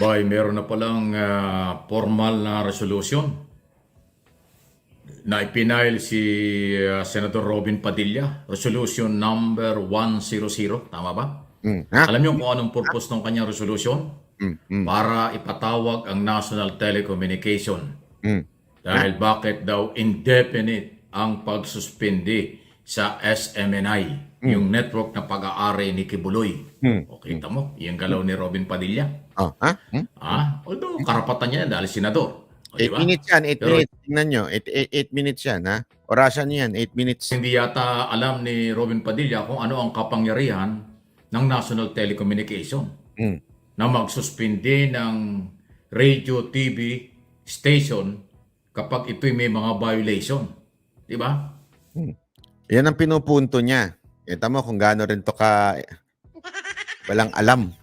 Bay, meron na palang formal na resolution na ipinail si Senator Robin Padilla. Resolution number 100. Tama ba? Ha? Alam niyo kung anong purpose ng kanyang resolution? Mm. Para ipatawag ang National Telecommunication. Ha? Dahil bakit daw indefinite ang pagsuspindi sa SMNI, yung network na pag-aari ni Kibuloy. O kita mo, yung galaw ni Robin Padilla. Oh, ha? Although karapatan niya yan dahil senador. O, 8 diba? minutes yan, 8 Pero minutes. Tingnan nyo, 8 minutes yan, ha? Orasan niyo yan, 8 minutes. hindi yata alam ni Robin Padilla kung ano ang kapangyarihan ng National Telecommunication Mm. na magsuspindi ng radio, TV station kapag ito'y may mga violation. Di ba? Yan ang pinupunto niya. Kita mo kung gaano rin to ka walang alam.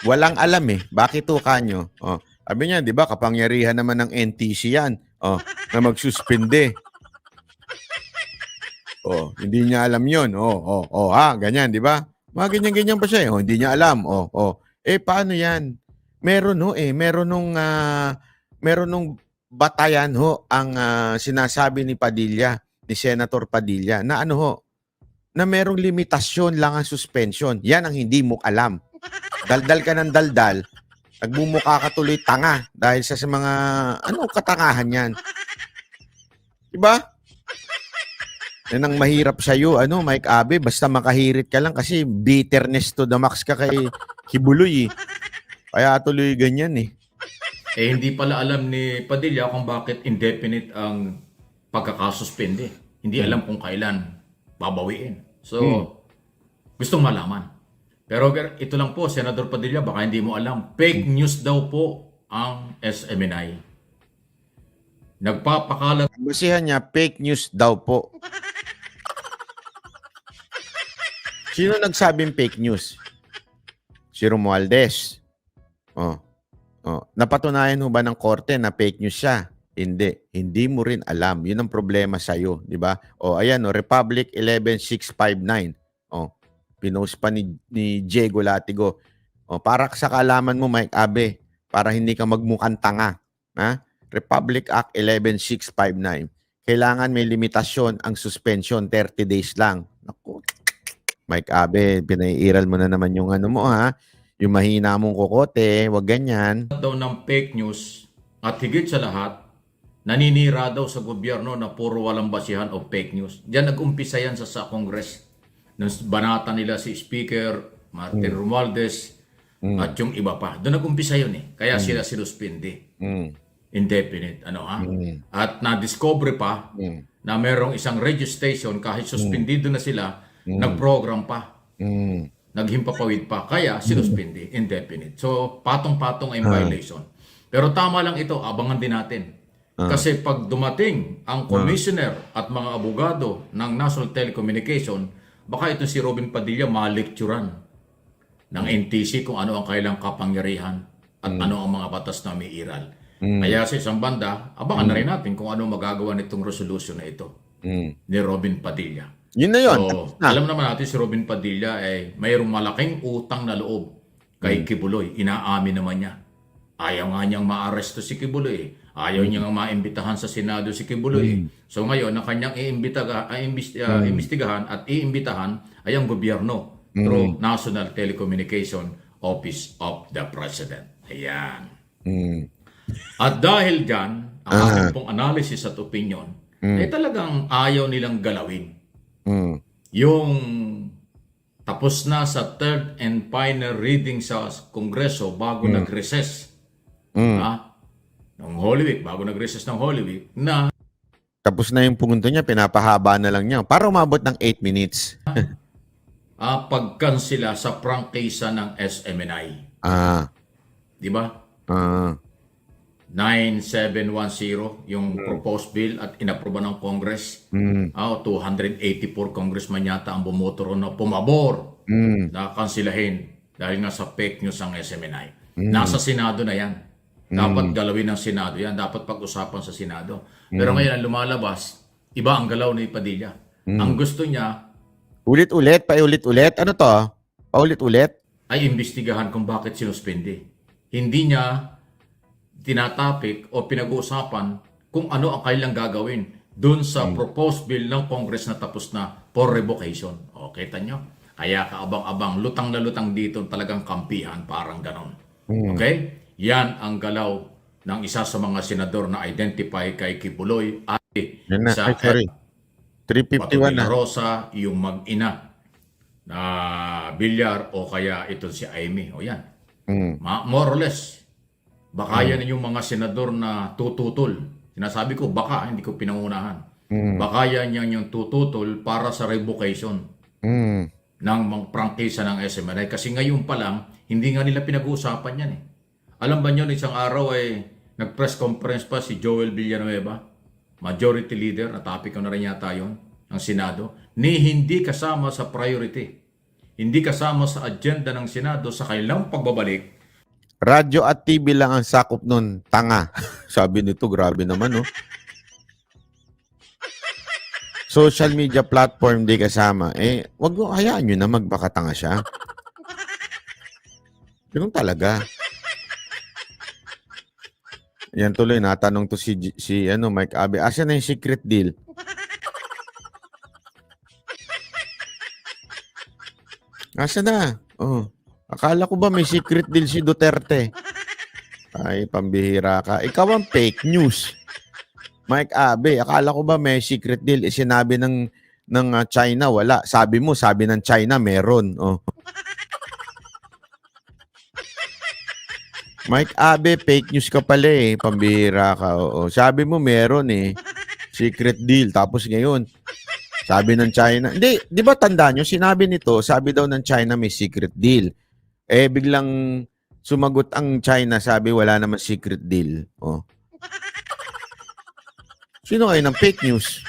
Walang alam eh. Bakit to kanyo? Oh, sabi niya, di ba, kapangyarihan naman ng NTC yan. Oh, na magsuspende. Oh, hindi niya alam yun. Ganyan, di ba? Mga ganyan-ganyan pa siya eh. Oh, hindi niya alam. Paano yan? Meron nung batayan ang sinasabi ni Padilla, ni Senator Padilla, na na merong limitasyon lang ang suspension. Yan ang hindi mo alam. Daldal ka ng daldal, nagmumukha ka tuloy tanga dahil sa mga, katangahan yan. Diba? Yan ang mahirap sa'yo, Mike Abe, basta makahirit ka lang kasi bitterness to the max ka kay Kibuloy eh. Kaya tuloy ganyan eh. Hindi pala alam ni Padilla kung bakit indefinite ang pagkakasuspende. Hindi alam kung kailan babawiin. So, gustong malaman. Pero ito lang po, Senator Padilla, baka hindi mo alam. Fake news daw po ang SMNI. Nagpapakalat. Basihan niya, fake news daw po. Sino nagsabing fake news? Si Romualdez. Napatunayan ho ba ng korte na fake news siya? Hindi. Hindi mo rin alam. Yun ang problema sa'yo. Di ba? Ayan, Republic 11659. Pinost pa ni Diego Latigo. Para sa kaalaman mo, Mike Abe, para hindi ka magmukhang tanga. Ha? Republic Act 11659. Kailangan may limitasyon ang suspension, 30 days lang. Naku, Mike Abe, pinaiiral mo na naman yung mo, ha? Yung mahina mong kokote, wag ganyan. Daw ng fake news at higit sa lahat, naninira daw sa gobyerno na puro walang basihan o fake news. Diyan nag-umpisa yan sa Congress. Nung banata nila si Speaker Martin Romualdez at yung iba pa. Doon nag-umpisa yun eh. Kaya sila sinuspindi. Indefinite. At na-discover pa na merong isang radio station kahit suspendido na sila, nag-program pa. Naghimpapawid pa. Kaya sinuspindi. Indefinite. So, patong-patong ay violation. Pero tama lang ito. Abangan din natin. Kasi pag dumating ang commissioner at mga abogado ng National Telecommunication, baka ito si Robin Padilla malekturan ng NTC kung ano ang kailang kapangyarihan at ano ang mga batas na may iral. Kaya sa isang banda, abangan na rin natin kung ano magagawa nitong resolution na ito ni Robin Padilla. Yun na yun. So, alam naman natin si Robin Padilla ay mayroong malaking utang na loob kay Kibuloy. Inaamin naman niya. Ayaw nga niyang maaresto si Kibuloy. Ayaw niyang maimbitahan sa Senado si Kibuloy. So ngayon, ang kanyang iimbestigahan at iimbitahan ay ang gobyerno through National Telecommunication Office of the President. Ayan. At dahil dyan, ang aking pong analysis at opinion, ay talagang ayaw nilang galawin. Yung tapos na sa third and final reading sa Kongreso bago nag-recess. Ng Holy Week, bago nag-recess ng Holy Week, na Tapos na yung punto niya, pinapahaba na lang niya. Para umabot ng 8 minutes. pagkansila sa prangkisa ng SMNI. Di ba? 9710 yung proposed bill at inaproba ng Congress. 284 congressman yata ang bumoto ron na pumabor na kansilahin dahil nga sa fake news ang SMNI. Nasa Senado na yan. Dapat galawin ng Senado yan. Dapat pag-usapan sa Senado. Pero ngayon ang lumalabas, iba ang galaw ni Padilla. Ang gusto niya, Ulit-ulit, paulit-ulit. Ano to? Paulit-ulit? ay imbestigahan kung bakit sinuspende. Hindi niya tinatapik o pinag-uusapan kung ano ang kailang gagawin doon sa proposed bill ng Congress na tapos na for revocation. O, kita nyo? Kaya kaabang-abang, lutang na lutang dito, talagang kampihan, parang ganon. Okay? Yan ang galaw ng isa sa mga senador na identify kay Kibuloy at Yan na. sa Ay, sorry. Bato 351 de la na. Rosa, yung mag-ina na Villar o kaya ito si Amy. O yan. Mm. More or less, baka yan yung mga senador na tututol. Sinasabi ko, baka, hindi ko pinangunahan. Baka yan yung tututol para sa revocation Mm. ng mga prangkisa ng SMNI. Kasi ngayon pa lang, hindi nga nila pinag-uusapan yan eh. Alam ba nyo, isang araw ay nag-press conference pa si Joel Villanueva, majority leader, na-topic ko na rin yata yun, ng Senado, ni hindi kasama sa priority. Hindi kasama sa agenda ng Senado sa kailang pagbabalik. Radyo at TV lang ang sakop nun. Tanga. Sabi nito, grabe naman, no? Social media platform di kasama. Wag mo, hayaan nyo na magbakatanga siya. Ganun talaga. Yan tuloy, natanong to si Mike Abe. Asa na yung secret deal? Asa na? Oh. Akala ko ba may secret deal si Duterte? Ay, pambihira ka. Ikaw ang fake news. Mike Abe, akala ko ba may secret deal? Sinabi ng China, wala. Sabi ng China, meron. Oh. Mike Abe, fake news ka pala eh. Pambihira ka. Oo. Sabi mo meron eh. Secret deal. Tapos ngayon, sabi ng China. Hindi, di ba tandaan nyo? Sinabi nito, sabi daw ng China may secret deal. Biglang sumagot ang China, sabi wala naman secret deal. Oh. Sino kayo ng fake news?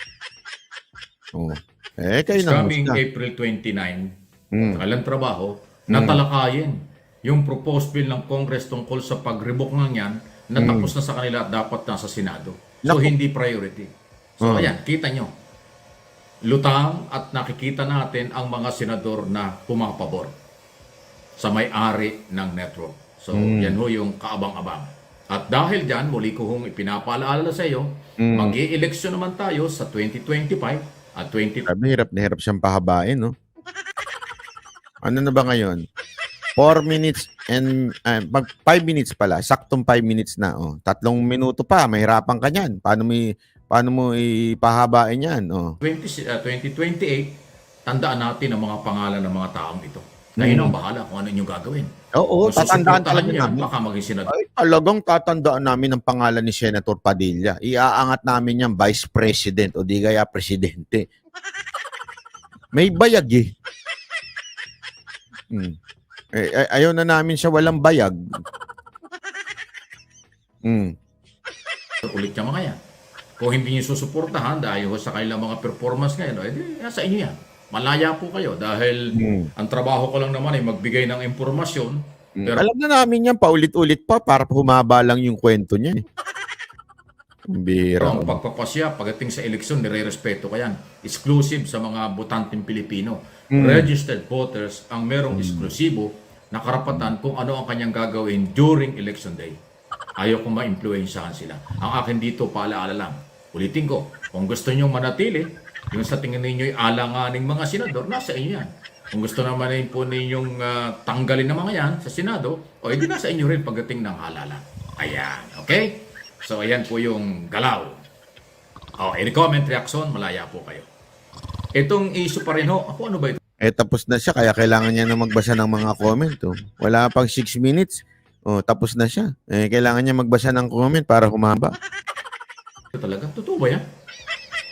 Oh. Kayo ng Coming musga. April 29, kalang trabaho, natalakayin yung proposed bill ng Congress tungkol sa pag-revoke ng yan na tapos na sa kanila at dapat nasa Senado. So, Naku. hindi priority. So, ayan, kita nyo. Lutang at nakikita natin ang mga senador na pumapabor sa may-ari ng network. So, yan ho yung kaabang-abang. At dahil dyan, muli ko hong ipinapaalala sa iyo, mag-i-eleksyon naman tayo sa 2025 at 20... Sabi, hirap na hirap siyang pahabain, no? Ano na ba ngayon? 4 minutes and 5 minutes pala. Saktong 5 minutes na. Oh. 3 minuto pa. Mahirapan ka niyan. Paano mo ipahabain yan? Oh. 2028, tandaan natin ang mga pangalan ng mga taong ito. Ngayon ang bahala kung ano inyong gagawin. Oo, Kung tatandaan susuportahan talaga niya, namin. baka maging senador. Ay, talagang tatandaan namin ang pangalan ni Senator Padilla. Iaangat namin yan Vice President o di kaya Presidente. May bayag eh. Ayaw na namin siya walang bayag. Ulit niya mga yan. Kung hindi niyo susuportahan dahil sa kailang mga performance ngayon, edi nasa inyo yan. Malaya po kayo dahil ang trabaho ko lang naman ay magbigay ng impormasyon. Pero Alam na namin yan, paulit-ulit pa para humaba lang yung kwento niya. Ang bira. ang pagpapasya pagdating sa eleksyon, nire-respeto ka yan. Exclusive sa mga botanteng Pilipino. Registered voters ang merong eksklusibo na karapatan kung ano ang kanyang gagawin during election day. Ayaw kong ma-influensyahan sila. Ang akin dito, paalaala lang. Ulitin ko, kung gusto nyo manatili, yung sa tingin ninyo ay alanganing mga senador, nasa inyo yan. Kung gusto naman ay po ninyong tanggalin ng mga yan sa Senado, o edi nasa inyo rin pagdating ng halalan. Ayan, okay? So, ayan po yung galaw. Any comment, reaction, malaya po kayo. Itong issue pa rin ho, ano ba ito? Tapos na siya, kaya kailangan niya na magbasa ng mga comment. Oh. Wala pang 6 minutes. Tapos na siya. Kailangan niya magbasa ng comment para humaba. Ito talaga, totoo ba yan?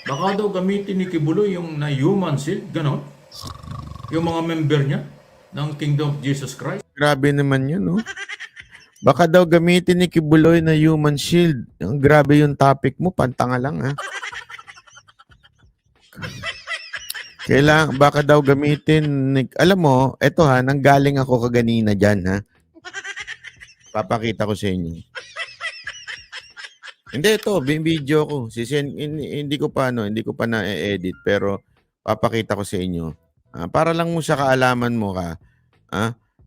Baka daw gamitin ni Kibuloy yung na human shield, gano'n? Yung mga member niya ng Kingdom of Jesus Christ. Grabe naman yun, no? Baka daw gamitin ni Kibuloy na human shield. Ang grabe yung topic mo, pantanga lang, ha? Baka daw gamitin, alam mo, eto ha, nanggaling ako kaganina dyan, ha? Papakita ko sa inyo. Hindi, ito, video ko. Hindi ko pa na-edit, pero papakita ko sa inyo. Para lang mo sa kaalaman mo ka,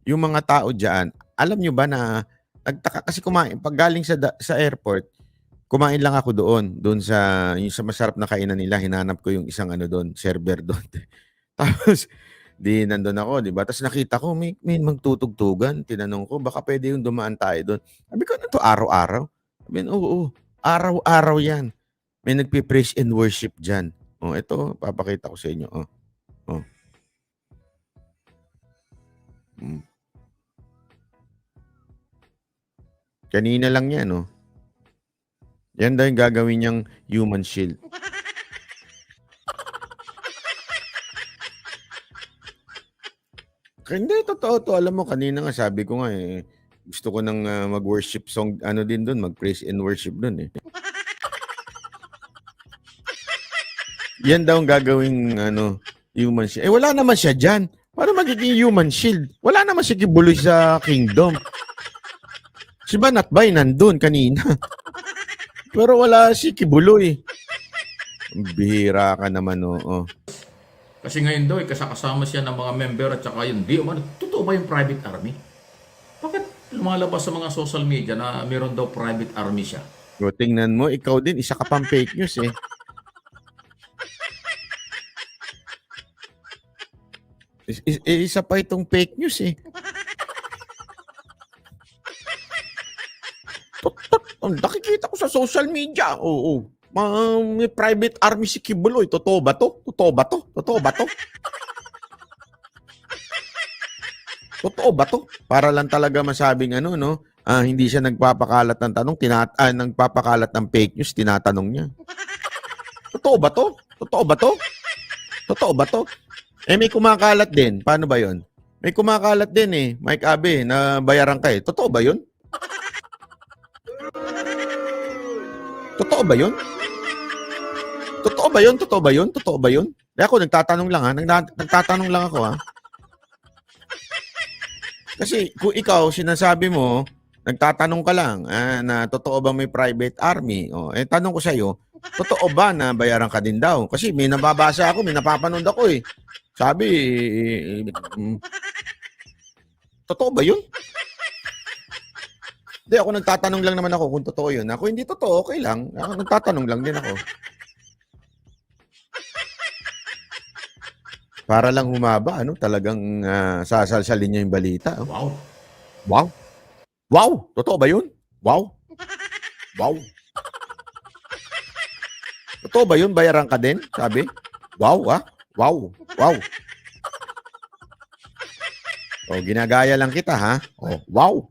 yung mga tao diyan, alam nyo ba na nagtaka kasi kumain pag galing sa airport, kumain lang ako doon sa yung sa masarap na kainan nila, hinanap ko yung isang ano doon, server doon. Tapos di nandun ako, 'di ba? Tapos nakita ko may magtutugtugan. Tinanong ko, baka pwede yung dumaan tayo doon. Sabi ko, ano to, araw-araw? Sabi niya, oo, araw-araw yan. May nagpi-praise and worship dyan. Oh, ito, papakita ko sa inyo. Oh, oh. Mm. Kanina lang yan, oh. Yan daw yung gagawin niyang human shield. Hindi, totoo to. Alam mo, kanina nga sabi ko nga gusto ko nang mag-worship song, ano din doon, mag-praise and worship doon eh. Yan daw ang gagawing human shield. Wala naman siya dyan. Paano magiging human shield? Wala naman si Kibuloy sa kingdom. Si Banatbay nandun kanina. Pero wala si Kibuloy. Bihira ka naman, oo. Kasi ngayon daw, kasama siya ng mga member at saka yun, totoo ba yung private army? Bakit lumalabas sa mga social media na meron daw private army siya? O, tingnan mo, ikaw din, isa ka pang fake news eh. Isa pa itong fake news eh. Nakikita ko sa social media, oo. May private army si Kibuloy. Totoo ba to? Totoo ba to? Totoo ba to? Totoo ba to? Para lang talaga masabing hindi siya nagpapakalat ng tanong, nagpapakalat ng fake news, tinatanong niya. Totoo ba to? Totoo ba to? Totoo ba to? May kumakalat din. Paano ba yon? May kumakalat din eh, Mike Abe, na bayaran ka eh. Totoo ba yun? Totoo ba yun? Totoo ba yun? Totoo ba yun? Totoo ba yun? Ako nagtatanong lang ha. Nagtatanong lang ako ha. Kasi kung ikaw sinasabi mo, nagtatanong ka lang na totoo ba may private army? Tanong ko sa iyo, totoo ba na bayaran ka din daw? Kasi may nababasa ako, may napapanood ako eh. Sabi, totoo ba yun? Hindi, ako nagtatanong lang naman ako kung totoo yun. Ako hindi totoo, okay lang. Ako nagtatanong lang din ako. Para lang humaba, talagang sasalsalin niya yung balita. Oh. Wow. Wow. Wow! Totoo ba yun? Wow. Wow. Totoo ba yun? Bayaran ka din? Sabi? Wow, ah. Wow. Wow. Ginagaya lang kita, ha? Wow.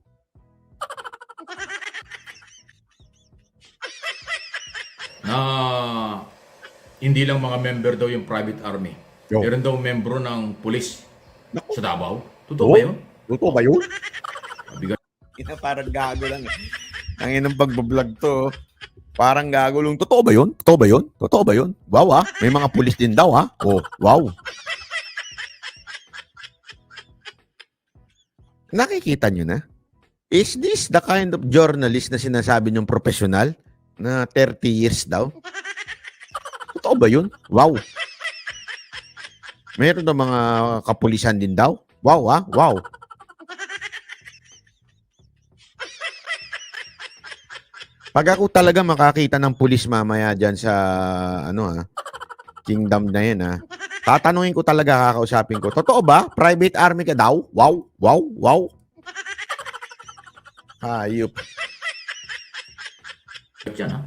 Na hindi lang mga member daw yung private army. Yo. Meron daw membro ng pulis sa Davao. Totoo Oh? ba yun? Totoo ba yun? Sabi Parang gago lang. Ang inang pagbablog to. Parang gago lang. Totoo ba yun? Totoo ba yun? Totoo ba yun? Wow, ah. May mga pulis din daw, ha? Wow. Nakikita nyo na? Is this the kind of journalist na sinasabi niyong professional? Na 30 years daw? Totoo ba yun? Wow. Meron na mga kapulisan din daw? Wow, ah. Wow. Pag ako talaga makakita ng pulis mamaya dyan sa kingdom na yan, tatanungin ko talaga, kakausapin ko, totoo ba? Private army ka daw? Wow, wow, wow. Hayop. yan ha.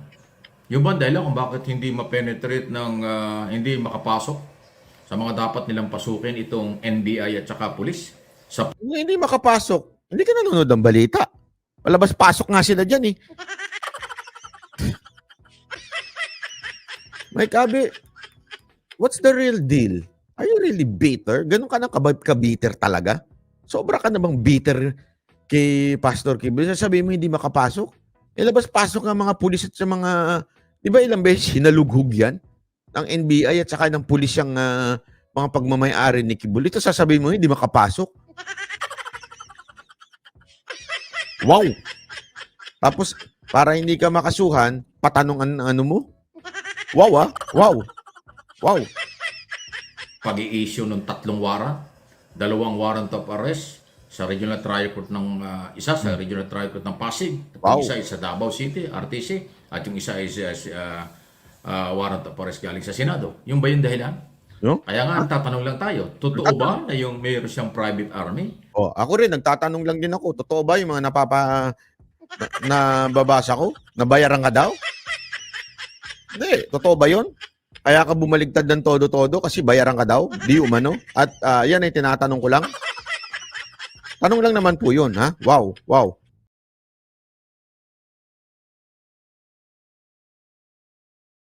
Yung ba dahilan kung bakit hindi ma-penetrate ng hindi makapasok sa mga dapat nilang pasukin itong NBI at saka pulis? Hindi makapasok. Hindi ka nanonood ng balita. Palabas-pasok nga sila dyan eh. Mike Abe, what's the real deal? Are you really bitter? Ganun ka na ka-bitter talaga? Sobra ka na bang bitter kay Pastor Kibuloy? Sasabihin mo hindi makapasok? Labas-pasok ang mga pulis at sa mga, di ba ilang beses hinalughog yan? Ng NBI at saka ng pulis yung mga pagmamayari ni Kibuloy. Ito sasabihin mo hindi makapasok? Wow! Tapos, para hindi ka makasuhan, patanong ano mo? Wow, ah. Wow. Wow. Pag-i-issue ng 3 warrant, 2 warrant of arrest, sa regional trial court ng isa sa regional trial court ng Pasig, at Wow. yung isa ay sa Davao City, RTC, at yung isa ay warrant of arrest galing sa Senado. Yung ba yung dahilan? No? Kaya nga, tatanong lang tayo, totoo ba na yung mayroon siyang private army? Oh, ako rin nagtatanong lang din ako, totoo ba yung mga nababasa ko? Nabayaran ka daw? Hindi, totoo ba 'yon? Kaya ka bumaligtad ng todo-todo kasi bayaran ka daw? Di umano? At yan ay tinatanong ko lang. Tanong lang naman po 'yun, ha? Wow, wow.